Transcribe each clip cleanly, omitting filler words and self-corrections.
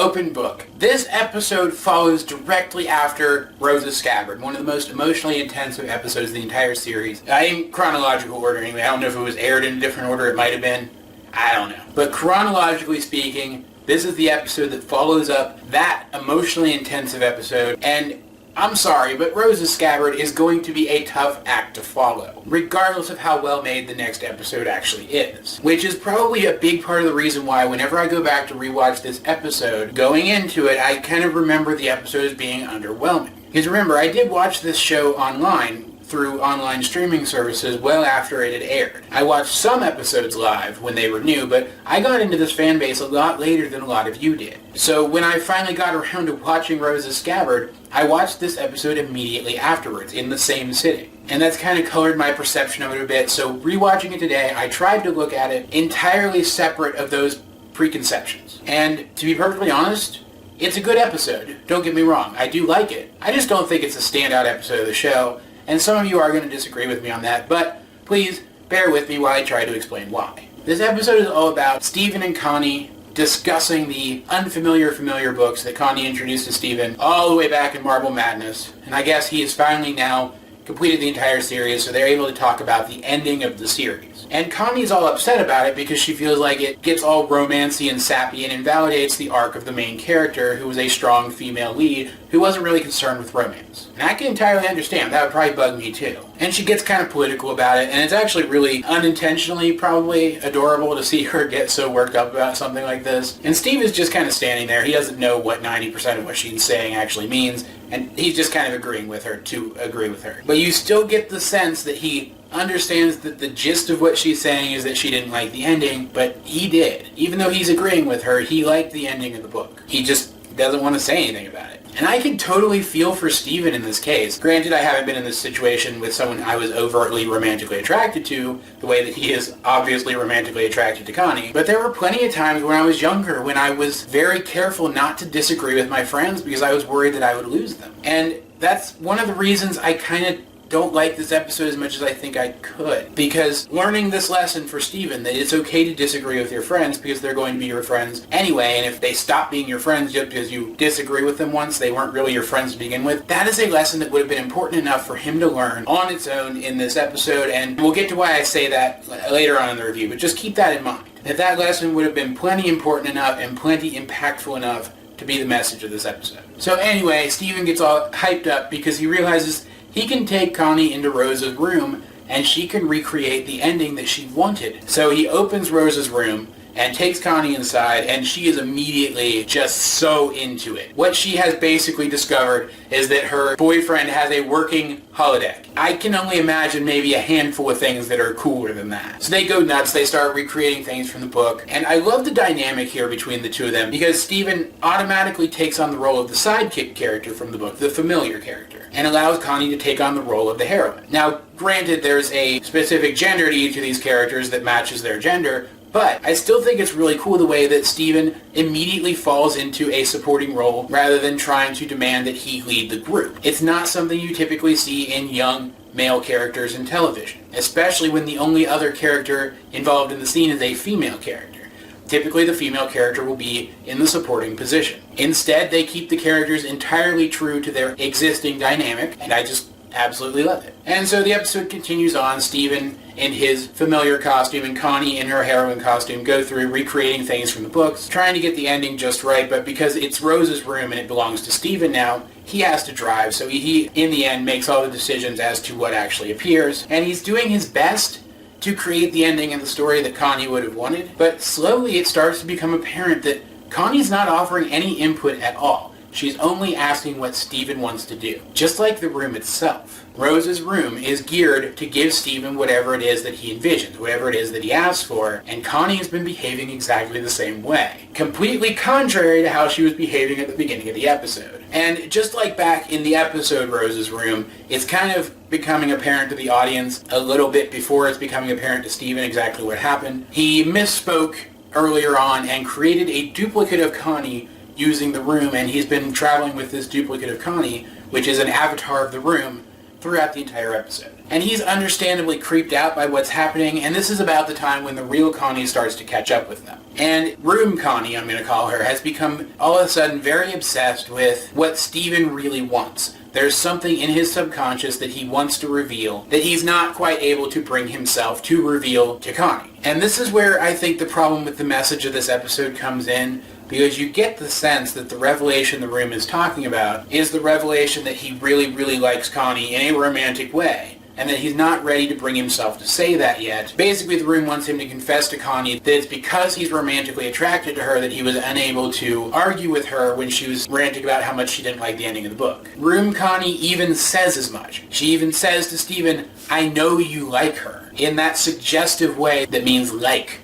Open book. This episode follows directly after Rose's Scabbard, one of the most emotionally intensive episodes of the entire series. In chronological order anyway. I don't know if it was aired in a different order. It might have been. I don't know. But chronologically speaking, this is the episode that follows up that emotionally intensive episode, and I'm sorry, but Rose's Scabbard is going to be a tough act to follow, regardless of how well made the next episode actually is. Which is probably a big part of the reason why whenever I go back to rewatch this episode, going into it, I kind of remember the episode as being underwhelming. Because remember, I did watch this show online, through online streaming services well after it had aired. I watched some episodes live when they were new, but I got into this fan base a lot later than a lot of you did. So when I finally got around to watching Rose's Scabbard, I watched this episode immediately afterwards, in the same sitting. And that's kind of colored my perception of it a bit, so rewatching it today, I tried to look at it entirely separate of those preconceptions. And to be perfectly honest, it's a good episode. Don't get me wrong, I do like it. I just don't think it's a standout episode of the show, and some of you are going to disagree with me on that, but please bear with me while I try to explain why. This episode is all about Steven and Connie discussing the unfamiliar familiar books that Connie introduced to Steven all the way back in Marble Madness, and I guess he has finally now completed the entire series, so they're able to talk about the ending of the series. And Connie's all upset about it because she feels like it gets all romancy and sappy and invalidates the arc of the main character, who was a strong female lead who wasn't really concerned with romance. And I can entirely understand. That would probably bug me too. And she gets kind of political about it, and it's actually really unintentionally probably adorable to see her get so worked up about something like this. And Steve is just kind of standing there. He doesn't know what 90% of what she's saying actually means, and he's just kind of agreeing with her to agree with her. But you still get the sense that he understands that the gist of what she's saying is that she didn't like the ending, but he did. Even though he's agreeing with her, he liked the ending of the book. He just doesn't want to say anything about it. And I can totally feel for Steven in this case. Granted, I haven't been in this situation with someone I was overtly romantically attracted to, the way that he is obviously romantically attracted to Connie. But there were plenty of times when I was younger when I was very careful not to disagree with my friends because I was worried that I would lose them. And that's one of the reasons I kind of don't like this episode as much as I think I could. Because learning this lesson for Steven, that it's okay to disagree with your friends because they're going to be your friends anyway, and if they stop being your friends just because you disagree with them once, they weren't really your friends to begin with, that is a lesson that would have been important enough for him to learn on its own in this episode, and we'll get to why I say that later on in the review, but just keep that in mind. That lesson would have been plenty important enough and plenty impactful enough to be the message of this episode. So anyway, Steven gets all hyped up because he realizes he can take Connie into Rose's room and she can recreate the ending that she wanted. So he opens Rose's room and takes Connie inside, and she is immediately just so into it. What she has basically discovered is that her boyfriend has a working holodeck. I can only imagine maybe a handful of things that are cooler than that. So they go nuts, they start recreating things from the book, and I love the dynamic here between the two of them because Steven automatically takes on the role of the sidekick character from the book, the familiar character, and allows Connie to take on the role of the heroine. Now, granted, there's a specific gender to each of these characters that matches their gender, but I still think it's really cool the way that Steven immediately falls into a supporting role rather than trying to demand that he lead the group. It's not something you typically see in young male characters in television, especially when the only other character involved in the scene is a female character. Typically the female character will be in the supporting position. Instead, they keep the characters entirely true to their existing dynamic, and I just absolutely love it. And so the episode continues on. Steven in his familiar costume and Connie in her heroine costume go through recreating things from the books, trying to get the ending just right, but because it's Rose's room and it belongs to Steven now, he has to drive, so he in the end makes all the decisions as to what actually appears, and he's doing his best to create the ending in the story that Connie would have wanted, but slowly it starts to become apparent that Connie's not offering any input at all. She's only asking what Steven wants to do. Just like the room itself. Rose's room is geared to give Steven whatever it is that he envisions, whatever it is that he asks for, and Connie has been behaving exactly the same way. Completely contrary to how she was behaving at the beginning of the episode. And just like back in the episode Rose's Room, it's kind of becoming apparent to the audience a little bit before it's becoming apparent to Steven exactly what happened. He misspoke earlier on and created a duplicate of Connie using the room, and he's been traveling with this duplicate of Connie, which is an avatar of the room, throughout the entire episode. And he's understandably creeped out by what's happening, and this is about the time when the real Connie starts to catch up with them. And Room Connie, I'm going to call her, has become all of a sudden very obsessed with what Steven really wants. There's something in his subconscious that he wants to reveal that he's not quite able to bring himself to reveal to Connie. And this is where I think the problem with the message of this episode comes in, because you get the sense that the revelation the room is talking about is the revelation that he really, really likes Connie in a romantic way, and that he's not ready to bring himself to say that yet. Basically, the room wants him to confess to Connie that it's because he's romantically attracted to her that he was unable to argue with her when she was ranting about how much she didn't like the ending of the book. Room Connie even says as much. She even says to Steven, "I know you like her," in that suggestive way that means like.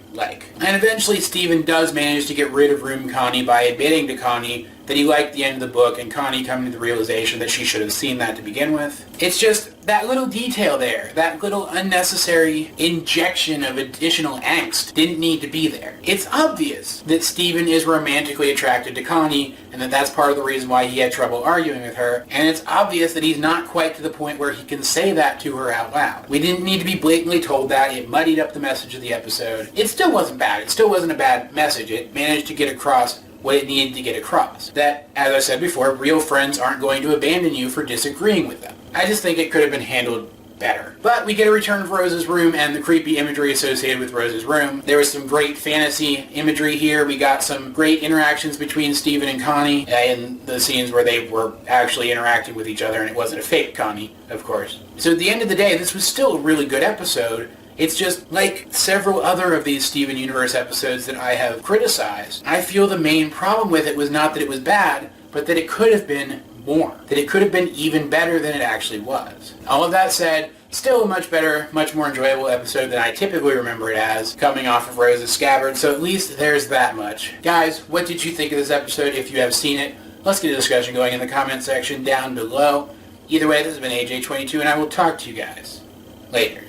And eventually Steven does manage to get rid of Room Connie by admitting to Connie that he liked the end of the book, and Connie coming to the realization that she should have seen that to begin with. It's just that little detail there, that little unnecessary injection of additional angst didn't need to be there. It's obvious that Steven is romantically attracted to Connie, and that that's part of the reason why he had trouble arguing with her, and it's obvious that he's not quite to the point where he can say that to her out loud. We didn't need to be blatantly told that. It muddied up the message of the episode. It still wasn't bad. It still wasn't a bad message. It managed to get across what it needed to get across. That, as I said before, real friends aren't going to abandon you for disagreeing with them. I just think it could have been handled better. But we get a return of Rose's room and the creepy imagery associated with Rose's room. There was some great fantasy imagery here. We got some great interactions between Steven and Connie in the scenes where they were actually interacting with each other, and it wasn't a fake Connie, of course. So at the end of the day, this was still a really good episode. It's just like several other of these Steven Universe episodes that I have criticized. I feel the main problem with it was not that it was bad, but that it could have been more. That it could have been even better than it actually was. All of that said, still a much better, much more enjoyable episode than I typically remember it as, coming off of Rose's Scabbard, so at least there's that much. Guys, what did you think of this episode if you have seen it? Let's get a discussion going in the comment section down below. Either way, this has been AJ22, and I will talk to you guys later.